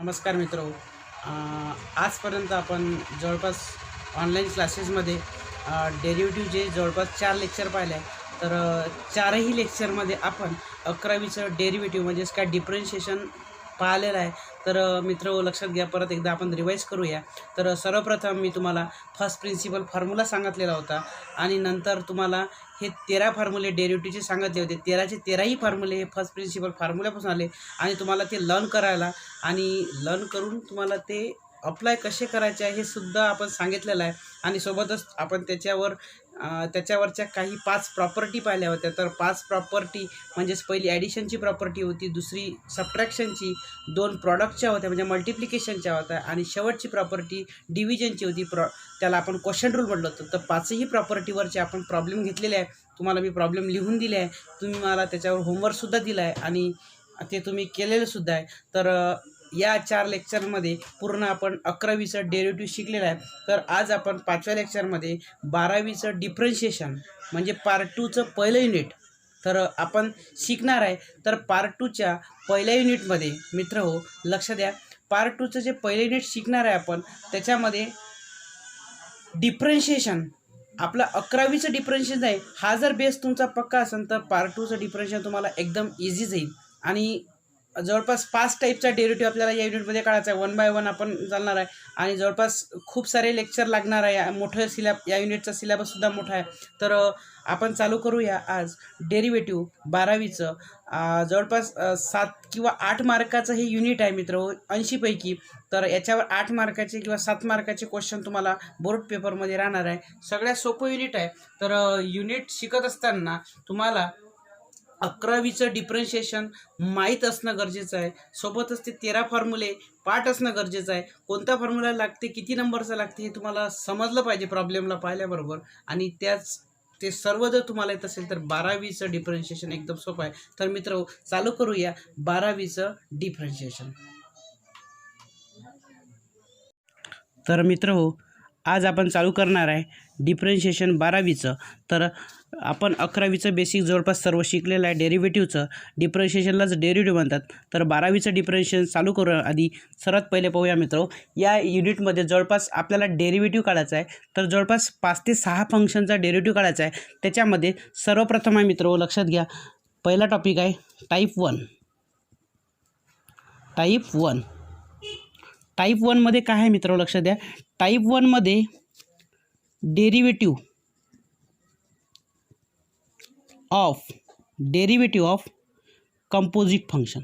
नमस्कार मित्रो. आजपर्यंत आपण जवळपास ऑनलाईन क्लासेसमध्ये डेरिव्हेटिव्हचे जवळपास 4 लेक्चर पाहिले आहे. तर चारही लेक्चरमध्ये आपण 11वीचं डेरिव्हेटिव्ह म्हणजेच काय डिफरन्शिएशन पाहिलेलं आहे. तर मित्रो लक्षात घ्या, परत एकदा आपण रिवाईज करूया. तर सर्वप्रथम मी तुम्हाला फर्स्ट प्रिन्सिपल फॉर्म्युला सांगितलेला होता आणि नंतर तुम्हाला हे 13 फॉर्म्युले डेरिव्हेटिव्हचे सांगितले होते. 13चे 13ही फॉर्म्युले हे फर्स्ट प्रिन्सिपल फॉर्म्युल्यापासून आले आणि तुम्हाला ते लर्न करायला आणि लर्न करून तुम्हाला ते अप्लाय कसे करायचे आहे हे सुद्धा आपण सांगितलेलं आहे. आणि सोबतच आपण त्याच्यावरच्या काही 5 प्रॉपर्टी पाहिल्या होत्या. तर 5 प्रॉपर्टी म्हणजेच पहिली ॲडिशनची प्रॉपर्टी होती, दुसरी सबट्रॅक्शनची, 2 प्रॉडक्टच्या होत्या म्हणजे मल्टिप्लिकेशनच्या होत्या आणि शेवटची प्रॉपर्टी डिव्हिजनची होती. त्याला आपण क्वेश्चन रूल म्हटलं होतं. तर 5ही प्रॉपर्टीवरचे आपण प्रॉब्लेम घेतलेले आहे. तुम्हाला मी प्रॉब्लेम लिहून दिले आहे, तुम्ही मला त्याच्यावर होमवर्कसुद्धा दिला आहे आणि ते तुम्ही केलेलंसुद्धा आहे. तर या 4 लेक्चरमध्ये पूर्ण आपण 11वीचं डेरिव्हेटिव्ह शिकलेलं आहे. तर आज आपण 5व्या लेक्चरमध्ये 12वीचं डिफरन्शिएशन म्हणजे पार्ट 2चं पहिलं युनिट तर आपण शिकणार आहे. तर पार्ट 2च्या पहिल्या युनिटमध्ये मित्र हो लक्ष द्या, पार्ट 2चं जे पहिलं युनिट शिकणार आहे आपण त्याच्यामध्ये डिफरन्शिएशन आपला 11वीचं डिफरन्शिएशन आहे. हा जर बेस तुमचा पक्का असेल तर पार्ट 2चं डिफरन्शिएशन तुम्हाला एकदम इझी जाईल. आणि जवळपास 5 टाईपचा डेरिव्हेटिव्ह आपल्याला या युनिटमध्ये काढायचा आहे. 1 बाय 1 आपण चालणार आहे आणि जवळपास खूप सारे लेक्चर लागणार आहे. मोठं या युनिटचा सिलेबससुद्धा मोठा आहे. तर आपण चालू करूया आज डेरिव्हेटिव्ह 12वीचं. जवळपास 7 किंवा 8 मार्काचं हे युनिट आहे मित्र 80 पैकी. तर याच्यावर 8 मार्काचे किंवा 7 मार्काचे क्वेश्चन तुम्हाला बोर्ड पेपरमध्ये राहणार आहे. सगळ्यात सोपं युनिट आहे. तर युनिट शिकत असताना तुम्हाला 11वीचं डिफरन्शिएशन माहीत असणं गरजेचं आहे. सोबतच ते 13 फॉर्म्युले पाठ असणं गरजेचं आहे. कोणता फॉर्म्युला लागते, किती नंबरचं लागते हे तुम्हाला समजलं पाहिजे प्रॉब्लेमला पाहिल्याबरोबर. आणि ते सर्व जर तुम्हाला येत असेल तर 12वीचं डिफरन्शिएशन एकदम सोपं आहे. तर मित्र चालू करूया 12वीचं डिफरन्शिएशन. तर मित्र आज आपण चालू करणार आहे डिफरन्शिएशन 12वीचं. तर आपण 11वीचं बेसिक जवळपास सर्व शिकलेलं आहे. डेरिव्हेटिव्हचं डिफरन्शिएशनलाच डेरिव्हेटिव्ह म्हणतात. तर 12वीचं डिफरन्शिएशन चालू करू आधी सर्वात पहिले पाहूया मित्र, या युनिटमध्ये जवळपास आपल्याला डेरिव्हेटिव्ह काढायचा आहे. तर जवळपास 5 ते 6 फंक्शनचा डेरिव्हेटिव्ह काढायचा आहे. त्याच्यामध्ये सर्वप्रथम आहे मित्र लक्षात घ्या, पहिला टॉपिक आहे टाईप 1. टाईप 1मध्ये काय आहे मित्र लक्षात द्या, टाईप 1मध्ये डेरिव्हेटिव्ह ऑफ कंपोजिट फंक्शन.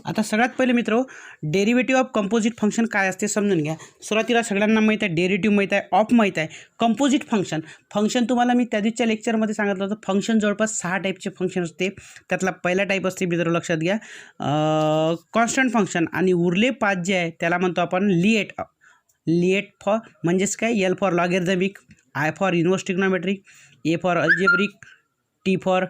आता सगळ्यात पहिले मित्र डेरिव्हेटिव्ह ऑफ कंपोजिट फंक्शन काय असते समजून घ्या. सुरुवातीला सगळ्यांना माहीत आहे डेरिव्हेटिव्ह माहीत आहे, ऑफ माहीत आहे. कंपोजिट फंक्शन तुम्हाला मी त्या दिवसच्या लेक्चरमध्ये सांगितलं होतं. फंक्शन जवळपास 6 टाईपचे फंक्शन असते. त्यातला पहिला टाईप असते मित्र लक्षात घ्या कॉन्स्टंट फंक्शन. आणि उरले 5 जे आहे त्याला म्हणतो आपण लिएट फॉर म्हणजेच काय, L for logarithmic, I for inverse trigonometric, A for algebraic, T for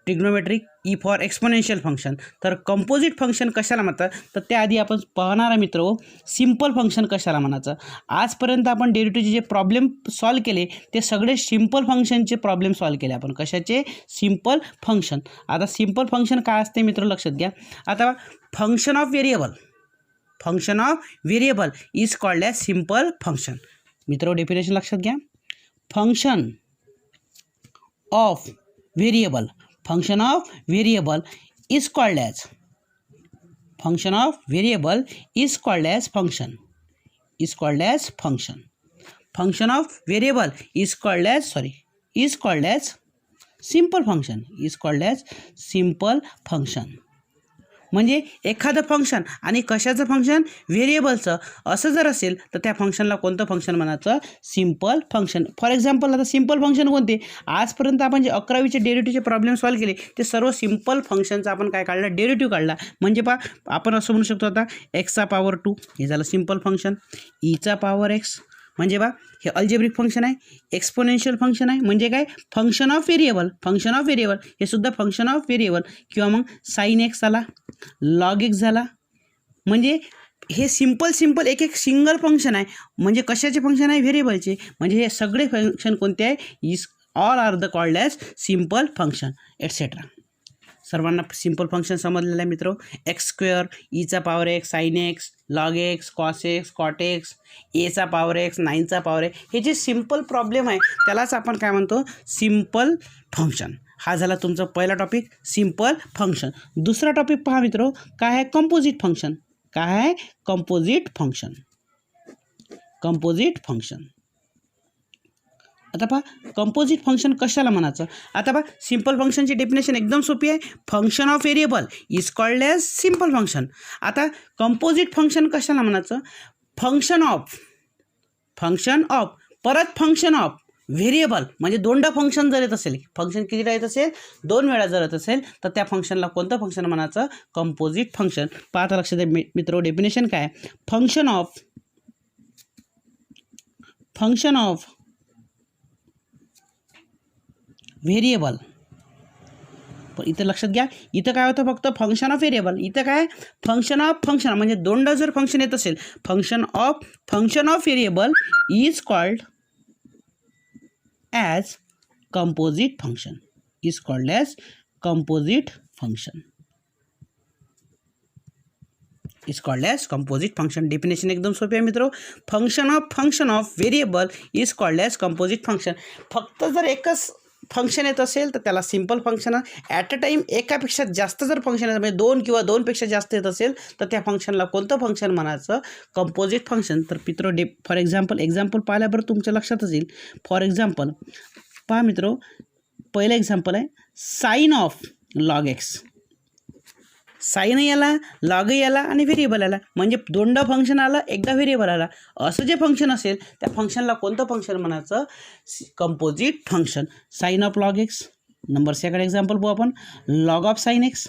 trigonometric, E for exponential function. तर कंपोजिट फंक्शन कशाला म्हणतात तर त्याआधी आपण पाहणार आहे मित्र सिम्पल फंक्शन कशाला म्हणायचं. आजपर्यंत आपण डेरिव्हेटिव्हचे जे प्रॉब्लेम सॉल्व केले ते सगळे सिम्पल फंक्शनचे प्रॉब्लेम सॉल्व केले आपण. कशाचे? Simple function. आता सिम्पल फंक्शन काय असते मित्र लक्षात घ्या. आता function of variable is called as simple function. मित्र डेफिनेशन लक्षात घ्या, function of variable is called as function. Function of variable is called as simple function. म्हणजे एखादं फंक्शन आणि कशाचं फंक्शन, व्हेरिएबलचं असं जर असेल तर त्या फंक्शनला कोणतं फंक्शन म्हणायचं? Simple function. फॉर एक्झाम्पल आता सिम्पल फंक्शन कोणते, आजपर्यंत आपण जे 11वीचे डेरिव्हेटिव्हचे प्रॉब्लेम सॉल्व केले ते सर्व सिम्पल फंक्शनचा आपण काय काढला, डेरिव्हेटिव्ह काढला. म्हणजे आपण असं म्हणू शकतो आता एक्सचा पॉवर 2 हे झालं simple function, Icha power x म्हणजे हे अल्जेब्रिक फंक्शन आहे, एक्सपोनेन्शियल फंक्शन आहे म्हणजे काय, फंक्शन ऑफ व्हेरिएबल हे सुद्धा फंक्शन ऑफ व्हेरिएबल. किंवा मग साइन एक्स झाला, लॉग एक्स झाला म्हणजे हे सिंपल एक सिंगल फंक्शन आहे. म्हणजे कशाचे फंक्शन आहे? व्हेरिएबलचे. म्हणजे हे सगळे फंक्शन कोणते आहे? Is all are the called as simple function etcetera. सर्वांना सिंपल फंक्शन समजलेलं आहे मित्र. एक्स स्क्वेअर, ईचा power X, sine X, log X, cos X, cot X, एचा पॉवर एक्स, नाईनचा पॉवर एक्स, हे जे सिंपल प्रॉब्लेम आहे त्यालाच आपण काय म्हणतो? Simple function. हा झाला तुमचा पहिला टॉपिक, सिंपल फंक्शन. दुसरा टॉपिक पहा मित्र, काय आहे? Composite function. काय आहे? Composite function. Composite function. आता पहा कंपोजिट फंक्शन कशाला म्हणायचं? आता पहा सिंपल फंक्शनची डेफिनेशन एकदम सोपी आहे. Function of variable is called as simple function. आता कंपोजिट फंक्शन कशाला म्हणायचं? फंक्शन ऑफ परत फंक्शन ऑफ व्हेरिएबल. म्हणजे दोनदा फंक्शन जर येत असेल, फंक्शन कितीदा येत असेल? 2 वेळा जर येत असेल तर त्या फंक्शनला कोणतं फंक्शन म्हणायचं? Composite function. पाहता लक्षात द्या मित्र, डेफिनेशन काय? Function of variable. पण इथं लक्षात घ्या, इथं काय होतं? फक्त फंक्शन ऑफ व्हेरिएबल. इथं काय? Function of function. म्हणजे दोनदा जर फंक्शन येत असेल, function of variable is called as composite function. Is called as composite function. Is called as composite function. Definition एकदम सोपी आहे मित्र. Function of variable is called as composite function. फक्त जर एकच फंक्शन येत असेल तर त्याला simple function. At a time एकापेक्षा जास्त जर फंक्शन येत, म्हणजे 2 किंवा 2पेक्षा जास्त येत असेल तर त्या फंक्शनला कोणतं फंक्शन म्हणायचं? Composite function. तर मित्र फॉर एक्झाम्पल पाहिल्याबरोबर तुमच्या लक्षातच येईल. फॉर एक्झाम्पल पहा मित्र, पहिलं एक्झाम्पल आहे sine of log X. Sine याला, लॉग याला आणि व्हेरिएबल आला. म्हणजे दोनदा फंक्शन आलं, एकदा व्हेरिएबल आला. असं जे फंक्शन असेल त्या फंक्शनला कोणतं फंक्शन म्हणायचं? Composite function. Sine of log X. Number second example पाहू आपण, लॉग ऑफ साइन एक्स.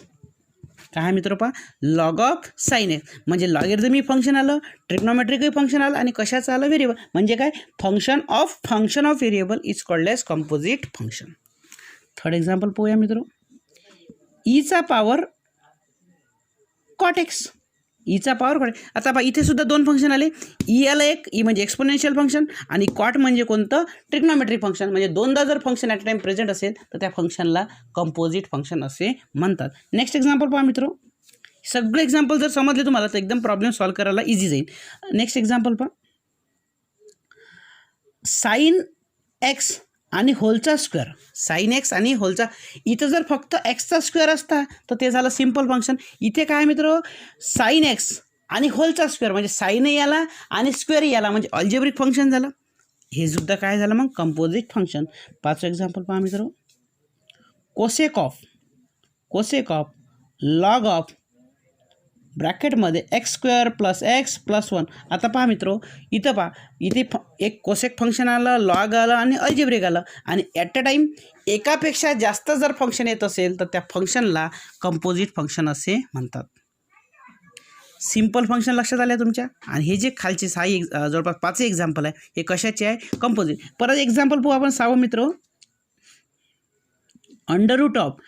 काय आहे मित्र पहा? Log of sine X. म्हणजे लॉगरिथमिक फंक्शन आलं, ट्रिग्नोमेट्रिक फंक्शन आलं आणि कशाचं आलं? व्हेरिएबल. म्हणजे काय? Function of variable is called as composite function. Third example पाहूया मित्र, ईचा पॉवर कॉट एक्स. ईचा पॉवर कॉट. आता पहा इथे सुद्धा 2 फंक्शन आले. ई आलं एक, ई म्हणजे एक्सपोनेन्शियल फंक्शन, आणि कॉट म्हणजे कोणतं? Trigonometric function. म्हणजे दोनदा जर फंक्शन ॲट टाईम प्रेझेंट असेल तर त्या फंक्शनला कंपोजिट फंक्शन असे म्हणतात. नेक्स्ट एक्झाम्पल पहा मित्र. सगळे एक्झाम्पल जर समजले तुम्हाला तर एकदम प्रॉब्लेम सॉल्व्ह करायला इझी जाईल. नेक्स्ट एक्झाम्पल पहा, साइन एक्स आणि होलचा स्क्वेअर. साइन एक्स आणि होलचा. इथं जर फक्त एक्सचा स्क्वेअर असता तर ते झालं सिंपल फंक्शन. इथे काय मित्र? साइन एक्स आणि होलचा स्क्वेअर. म्हणजे साइन याला आणि स्क्वेअर याला, म्हणजे अल्जेब्रिक फंक्शन झालं. हे सुद्धा काय झालं मग? Composite function. 5वं एक्झाम्पल पहा मित्र, कोसेक ऑफ लॉग ऑफ ब्रॅकेटमध्ये x square plus x plus 1. आता पहा मित्र, इथं पहा, इथे एक कोसेक फंक्शन आलं, लॉग आलं आणि अल्जेब्रिक आलं. आणि ॲट अ टाईम एकापेक्षा जास्त जर फंक्शन येत असेल तर त्या फंक्शनला कंपोजिट फंक्शन असे म्हणतात. सिंपल फंक्शन लक्षात आलं तुमच्या. आणि हे जे खालचे 6 जवळपास 5 एक्झाम्पल आहे हे कशाचे आहे? कंपोजिट. परत एक्झाम्पल पाहू आपण 6वं मित्र, अंडर रूट ऑफ.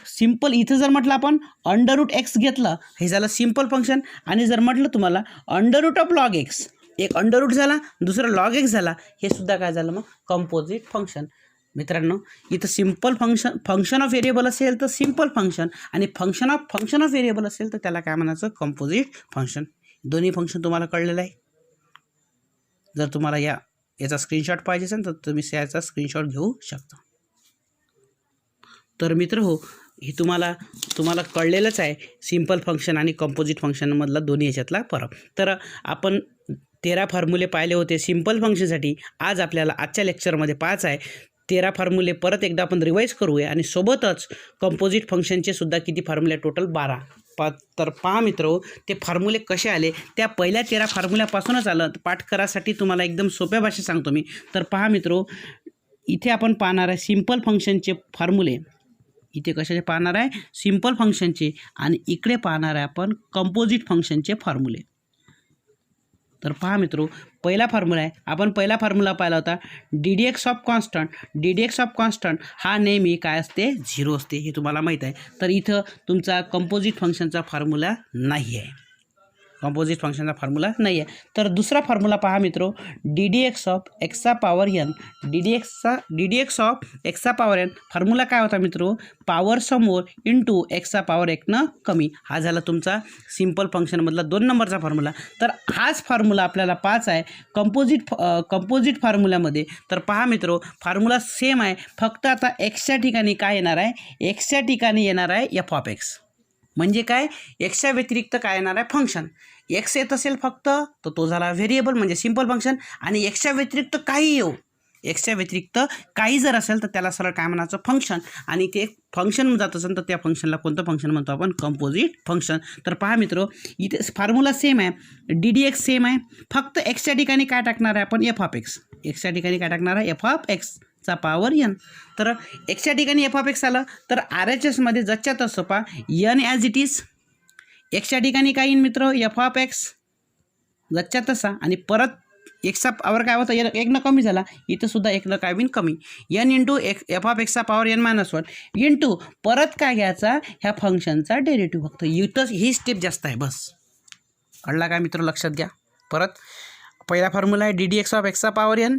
सिंपल इथं जर म्हटलं आपण अंडर रूट एक्स घेतलं, हे झालं सिंपल फंक्शन. आणि जर म्हटलं तुम्हाला under root of log X, एक अंडर रूट झाला, दुसरा लॉग एक्स झाला, हे सुद्धा काय झालं मग? Composite function. मित्रांनो इथं सिंपल फंक्शन ऑफ व्हेरिएबल असेल तर सिंपल फंक्शन, आणि फंक्शन ऑफ व्हेरिएबल असेल तर त्याला काय म्हणायचं? Composite function. दोन्ही फंक्शन तुम्हाला कळलेलं आहे. जर तुम्हाला याचा स्क्रीनशॉट पाहिजे असेल तर तुम्ही याचा स्क्रीनशॉट घेऊ शकता. तर मित्र हो, हे तुम्हाला कळलेलंच आहे सिंपल फंक्शन आणि कंपोजिट फंक्शनमधला दोन्ही याच्यातला फरक. तर आपण 13 फॉर्म्युले पाहिले होते सिंपल फंक्शनसाठी. आज आपल्याला आजच्या लेक्चरमध्ये 5 आहे. 13 फॉर्म्युले परत एकदा आपण रिवाईज करूया आणि सोबतच कंपोजिट फंक्शनचे सुद्धा किती फॉर्म्युले? टोटल 12. तर पहा मित्र, ते फॉर्म्युले कसे आले त्या पहिल्या 13 फॉर्म्युल्यापासूनच आलं. पाठ करासाठी तुम्हाला एकदम सोप्या भाषेत सांगतो मी. तर पहा मित्र, इथे आपण पाहणार आहे सिंपल फंक्शनचे फॉर्म्युले. इथे कशाचे पाहणार आहे? सिंपल फंक्शनचे. आणि इकडे पाहणार आहे आपण कंपोजिट फंक्शनचे फॉर्म्युले. तर पहा मित्र, पहिला फॉर्म्युला आहे. आपण पहिला फॉर्म्युला पाहिला होता ddx ऑफ कॉन्स्टंट हा नेहमी काय असते? 0 असते. हे तुम्हाला माहीत आहे. तर इथं तुमचा कंपोजिट फंक्शनचा फॉर्म्युला नाही आहे. कंपोजिट फंक्शनचा फॉर्म्युला नाही आहे. तर दुसरा फॉर्म्युला पहा मित्रो, डी डी एक्स ऑफ एक्सचा power N. D D x of एक्सचा पॉवर एन फॉर्म्युला काय होता मित्रो, पॉवर समोर इंटू एक्सचा पॉवर एकनं कमी. हा झाला तुमचा सिम्पल फंक्शनमधला 2 नंबरचा फॉर्म्युला. तर हाच फॉर्म्युला आपल्याला 5 आहे कंपोजिट फॉर्म्युल्यामध्ये. तर पहा मित्रो, फॉर्म्युला सेम आहे, फक्त आता एक्सच्या ठिकाणी काय येणार आहे, एक्सच्या ठिकाणी येणार आहे एफ ऑफ एक्स. म्हणजे काय, एक्सच्या व्यतिरिक्त काय येणार आहे, फंक्शन. एक्स येत असेल फक्त तर तो झाला व्हेरिएबल म्हणजे सिम्पल फंक्शन. आणि एक्सच्या व्यतिरिक्त काही येऊ, एक्सच्या व्यतिरिक्त काही जर असेल तर त्याला सरळ काय म्हणायचं, फंक्शन. आणि ते फंक्शन जात असेल तर त्या फंक्शनला कोणतं फंक्शन म्हणतो आपण, कंपोजिट फंक्शन. तर पहा मित्रो, इथे फॉर्म्युला सेम आहे, डी डी एक्स सेम आहे, फक्त एक्सच्या ठिकाणी काय टाकणार आहे आपण, एफ ऑफ एक्स. एक्सच्या ठिकाणी काय टाकणार आहे, एफ ऑफ एक्सचा पॉवर एन. तर एक्सच्या ठिकाणी एफ ऑफ एक्स आलं तर आर एच एसमध्ये जच्या तसं पहा एन ॲज इट इज. एक्सच्या ठिकाणी काय येईन मित्र, एफ ऑफ एक्स जच्या तसा. आणि परत एक्सचा पॉवर काय होता, एकनं कमी झाला, इथं सुद्धा एकनं काय होईन कमी. एन इंटू एफ ऑफ एक्सचा पॉवर एन मायनस 1 इंटू परत काय घ्यायचा, ह्या फंक्शनचा डेरिव्हेटिव्ह. फक्त इथंच ही स्टेप जास्त आहे बस. कळला काय मित्र, लक्षात घ्या. परत पहिला फॉर्म्युला आहे डी डी एक्स ऑफ एक्सचा power n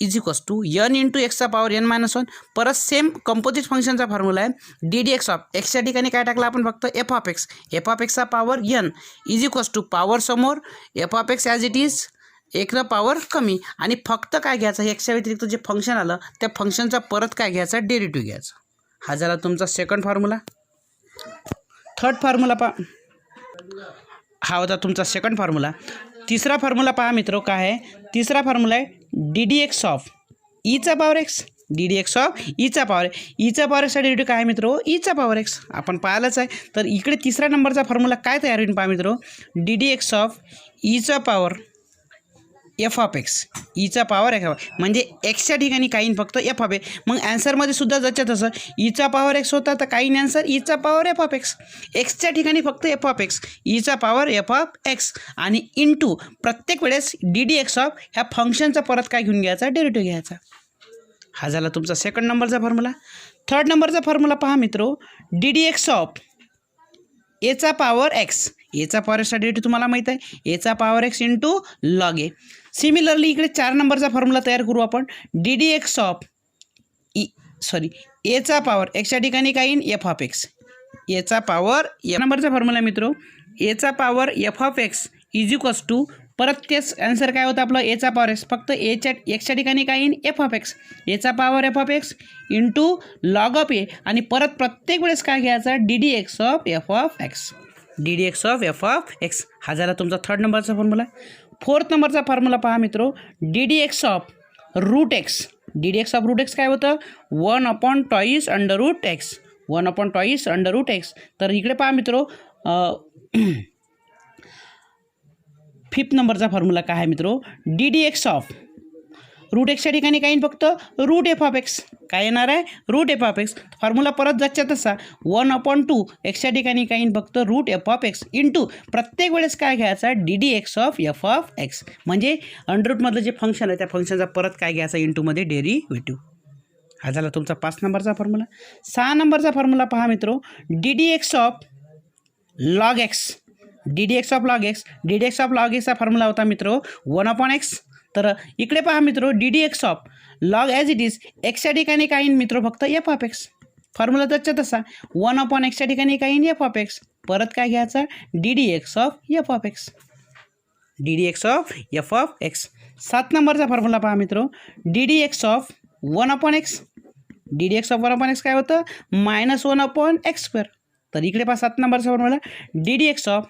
is equals to n into एक्सचा पॉवर एन मायनस 1. परत सेम कंपोजिट फंक्शनचा फॉर्म्युला आहे डी डी एक्स ऑफ एक्सच्या ठिकाणी काय टाकला आपण, फक्त f of x. F of एक्सचा power n is equals to power समोर f of x as it is, एकनं पॉवर कमी. आणि फक्त काय घ्यायचं, एक्सच्या व्यतिरिक्त जे फंक्शन आलं त्या फंक्शनचा परत काय घ्यायचा, डेरिव्हेटिव्ह घ्यायचा. हा झाला तुमचा सेकंड फॉर्म्युला. थर्ड फॉर्म्युला पहा, हा होता तुमचा सेकंड फॉर्म्युला. तिसरा फॉर्म्युला पहा मित्रो, काय आहे, तिसरा फॉर्म्युला आहे D D x of Icha power x. D D x of Icha power, Icha power एक्सचा डेरिव्हेटिव्ह काय आहे मित्रो, ईचा पॉवर एक्स. आपण पाहिलंच आहे. तर इकडे तिसऱ्या नंबरचा फॉर्म्युला काय तयार होईल पहा मित्रो, D D x of Icha power F of x. ईचा पॉवर एफ ऑफ, म्हणजे एक्सच्या ठिकाणी काही फक्त एफ ऑफ एक्स. मग ॲन्सरमध्ये सुद्धा जच्या तसं ईचा पॉवर एक्स होता तर काही answer Icha power F of x. एक्सच्या ठिकाणी फक्त एफ ऑफ एक्स, ईचा पॉवर एफ ऑफ एक्स. आणि इंटू प्रत्येक वेळेस डी डी एक्स ऑफ ह्या फंक्शनचा परत काय घेऊन घ्यायचा, डेरिव्हेटिव्ह घ्यायचा. हा झाला तुमचा सेकंड नंबरचा फॉर्म्युला. थर्ड नंबरचा फॉर्म्युला पहा मित्रो, डी डी एक्स ऑफ एचा पॉवर एक्स. एचा पॉवर एक्सचा डेरिव्हेटिव्ह तुम्हाला माहीत आहे, एचा power X into log A. Similarly इकडे 4 नंबरचा फॉर्म्युला तयार करू आपण, डी डी एक्स ऑफ एचा पॉवर एक्सच्या ठिकाणी काय येईन, एफ ऑफ एक्स. एचा पॉवर एफ नंबरचा फॉर्म्युला मित्रो, एचा power F of X is equals to, परत तेच आन्सर काय होतं आपलं, एचा पॉवर एक्स. फक्त एक्सच्या ठिकाणी काय येईन, एफ ऑफ एक्स. एचा power F of x into log of a. आणि परत प्रत्येक वेळेस काय घ्यायचा, D D x of F of x. D D x of F of x. हा झाला तुमचा थर्ड नंबरचा फॉर्म्युला. फोर्थ नंबरचा फॉर्म्युला पहा मित्रो, D D x of root X. D D x of root X काय होतं, 1/2 under root X. 1/2 under root X. तर इकडे पहा मित्रो, फिफ्थ नंबरचा फॉर्म्युला काय आहे मित्रो, D D x of root एक्सच्या ठिकाणी काय येईल, फक्त रूट एफ ऑफ एक्स. काय येणार आहे, root F of x. Formula परत जायच्या तसा 1/2 एक्सच्या ठिकाणी काय येईल, फक्त root F of x into प्रत्येक वेळेस काय घ्यायचा, D D x of F of X. म्हणजे अंडररूटमधलं जे फंक्शन आहे त्या फंक्शनचा परत काय घ्यायचा, इंटूमध्ये डेरिव्हेटिव्ह. हा झाला तुमचा 5 नंबरचा फॉर्म्युला. 6 नंबरचा फॉर्म्युला पहा मित्रो, D D x of log x. D D x of log x. D D x of log एक्सचा फॉर्म्युला होता मित्रो 1/x. तर इकडे पहा मित्रो, D D x of log as it is, एक्सच्या ठिकाणी काय येईन मित्रो, फक्त एफ ऑफ एक्स. फॉर्म्युला त्याच्या तसा 1/xच्या ठिकाणी काय येईन, एफ ऑफ एक्स. परत काय घ्यायचा, D D x of F of x. D D x of F of x. 7 नंबरचा फॉर्म्युला पहा मित्रो, D D x of 1/x. D D x of 1/x काय होतं, -1/x². तर इकडे पहा 7 नंबरचा formula, d D x of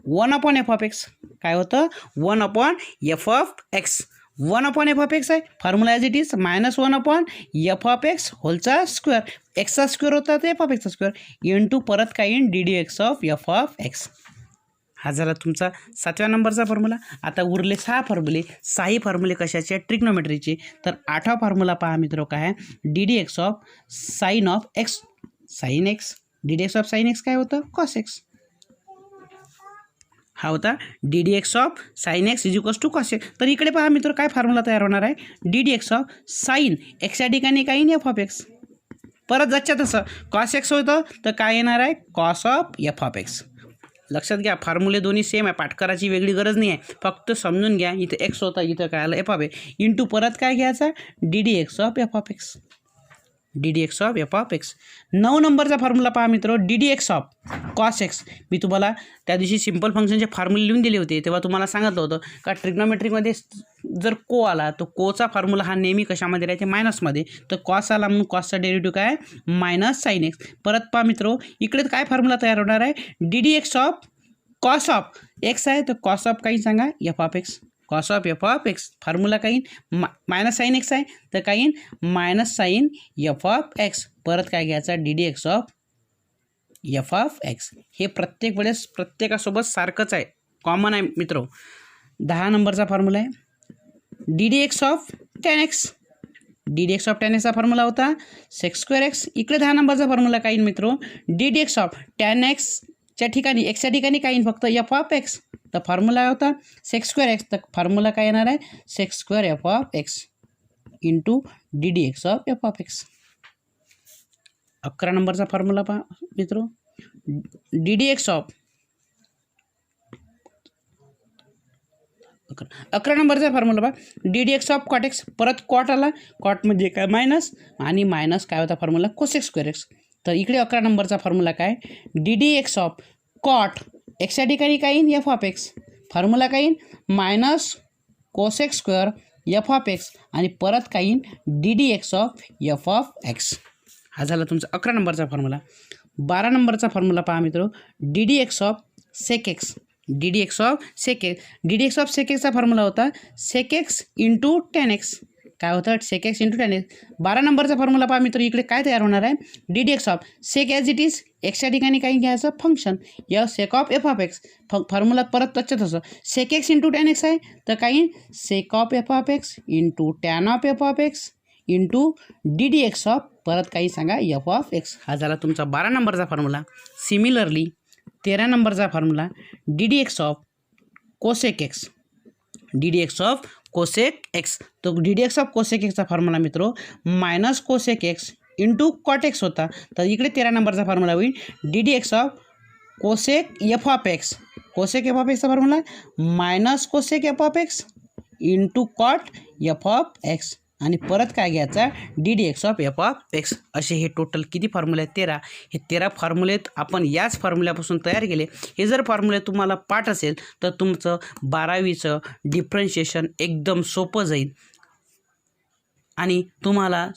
1/f of x काय होतं, 1/f of x. 1/f of x आहे, formula as it is, -1/f of x होलचा स्क्वेअर. एक्सचा स्क्वेअर होता ते एफ ऑफ एक्सचा स्क्वेअर इंटू परत काय येईन, D D x of F of x. हा झाला तुमचा 7व्या नंबरचा फॉर्म्युला. आता उरले 6 फॉर्म्युले. 6 फॉर्म्युले कशाचे, ट्रिग्नोमेट्रीचे. तर 8वा फॉर्म्युला पहा मित्र, काय आहे, D D x of sine of X. Sine X. D D x of sine X काय होतं, कॉस एक्स. हा होता D D x of sine X is equals to cos X. तर इकडे पहा मित्र, काय फॉर्म्युला तयार होणार आहे, D D x of sine एक्सच्या ठिकाणी काही नाही, एफ ऑफ एक्स. परत जायच्या तसं कॉस एक्स होतं तर काय येणार आहे, cos of F of x. लक्षात घ्या, फॉर्म्युले दोन्ही सेम आहे, पाठ करायची वेगळी गरज नाही आहे, फक्त समजून घ्या. इथं एक्स होता, इथं काय आलं एफ ऑफ एक्स इंटू परत काय घ्यायचा D D x of F of x, D D x of F of x. 9 नंबरचा फॉर्म्युला पहा मित्र, D D x of cos x. मी तुम्हाला त्या दिवशी सिम्पल फंक्शनचे फॉर्म्युले लिहून दिले होते, तेव्हा तुम्हाला सांगितलं होतं का ट्रिग्नोमेट्रीमध्ये जर को आला तर कोचा फॉर्म्युला हा नेहमी कशामध्ये राहते मायनसमध्ये, तर कॉस आला म्हणून कॉसचा डेरिव्हेटिव्ह काय मायनस साईन एक्स. परत पहा मित्र, इकडे काय फॉर्म्युला तयार होणार आहे D D x of cos of x आहे, तर कॉस ऑफ काही सांगा F of X, cos of F of x. Formula काही मायनस साईन एक्स आहे, तर काही minus sine F of X. परत काय घ्यायचा D D x of F of X. हे प्रत्येक वेळेस प्रत्येकासोबत सारखंच आहे, कॉमन आहे मित्र. 10 नंबरचा फॉर्म्युला आहे D D x of ten x. D D x of ten एक्सचा फॉर्म्युला होता सेक्स स्क्वेअर एक्स. इकडे 10 नंबरचा फॉर्म्युला काही मित्र D D x of ten एक्सच्या ठिकाणी एक्सच्या ठिकाणी काही फक्त एफ ऑफ एक्स, तर फॉर्म्युला होता सेक्स स्क्वेअर एक्स, तर फॉर्म्युला काय येणार आहे sec square F of x into d D x of F of x. 11 नंबरचा फॉर्म्युला पहा मित्र, डी डी एक्स ऑफ 11 नंबरचा फॉर्म्युला पहा D D x of cot X. परत कॉट आला, कॉट म्हणजे काय मायनस, आणि मायनस काय होता फॉर्म्युला कोसेक स्क्वेअर एक्स. तर इकडे 11 नंबरचा फॉर्म्युला काय D D x of cot एक्सच्या ठिकाणी काही एफ ऑफ एक्स, फॉर्म्युला काही minus cosec square F of x, आणि परत काही D D x of F of x. हा झाला तुमचा 11 नंबरचा फॉर्म्युला. 12 नंबरचा फॉर्म्युला पहा मित्र, D D x of sec X. D D x of sec X, D D x of sec एक्सचा फॉर्म्युला होता sec x into tan X. काय होतं sec x into tan X. 12 नंबरचा फॉर्म्युला पहा मित्र, इकडे काय तयार होणार आहे D D x of sec as it is एक्सच्या ठिकाणी काही घ्यायचं फंक्शन या sec of F of x. Formula परत तसंच असं sec x into tan x आहे, तर काही sec of F of x into tan of F of x into d D x of परत काही सांगा एफ ऑफ एक्स. हा झाला तुमचा 12 नंबरचा फॉर्म्युला. सिमिलरली 13 नंबरचा formula d D x of cosec x. D D x of cosec x, तो d D x of cosec एक्सचा फॉर्म्युला मित्र minus cosec x into cot x होता, तर इकडे 13 नंबरचा फॉर्म्युला होईल d D x of cosec f of x. Cosec f of एक्सचा formula minus cosec f of x into cot f of x, आणि परत काय घ्यायचा D D x of F of x. असे हे टोटल किती फॉर्म्युले आहेत 13. हे 13 फॉर्म्युलेत आपण याच फॉर्म्युल्यापासून तयार केले. हे जर फॉर्म्युले तुम्हाला पाठ असेल तर तुमचं 12वीचं डिफरन्शिएशन एकदम सोपं जाईल, आणि तुम्हाला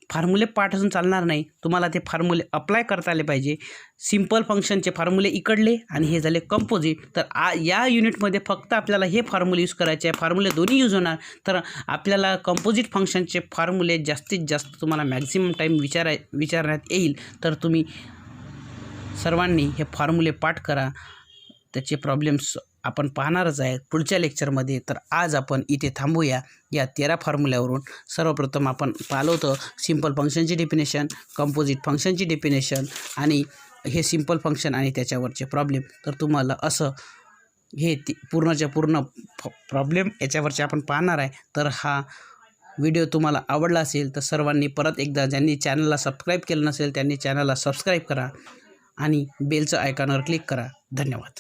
फॉर्म्युले पाठ असून चालणार नाही, तुम्हाला ते फॉर्म्युले अप्लाय करता आले पाहिजे. सिम्पल फंक्शनचे फॉर्म्युले इकडले आणि हे झाले कंपोजिट. तर या युनिटमध्ये फक्त आपल्याला हे फॉर्म्युले यूज करायचे आहे, फॉर्म्युले दोन्ही यूज होणार. तर आपल्याला कंपोजिट फंक्शनचे फॉर्म्युले जास्तीत जास्त तुम्हाला मॅक्झिमम टाईम विचारण्यात येईल. तर तुम्ही सर्वांनी हे फॉर्म्युले पाठ करा, त्याचे प्रॉब्लेम्स आपण पाहणारच आहे पुढच्या लेक्चरमध्ये. तर आज आपण इथे थांबूया या 13 फॉर्म्युल्यावरून. सर्वप्रथम आपण पाहिलं होतं सिम्पल फंक्शनची डेफिनेशन, कंपोजिट फंक्शनची डेफिनेशन, आणि हे सिम्पल फंक्शन आणि त्याच्यावरचे प्रॉब्लेम. तर तुम्हाला असं हे पूर्णच्या पूर्ण प्रॉब्लेम याच्यावरचे आपण पाहणार आहे. तर हा व्हिडिओ तुम्हाला आवडला असेल तर सर्वांनी परत एकदा, ज्यांनी चॅनलला सबस्क्राईब केलं नसेल त्यांनी चॅनलला सबस्क्राईब करा आणि बेलचं आयकॉनवर क्लिक करा. धन्यवाद.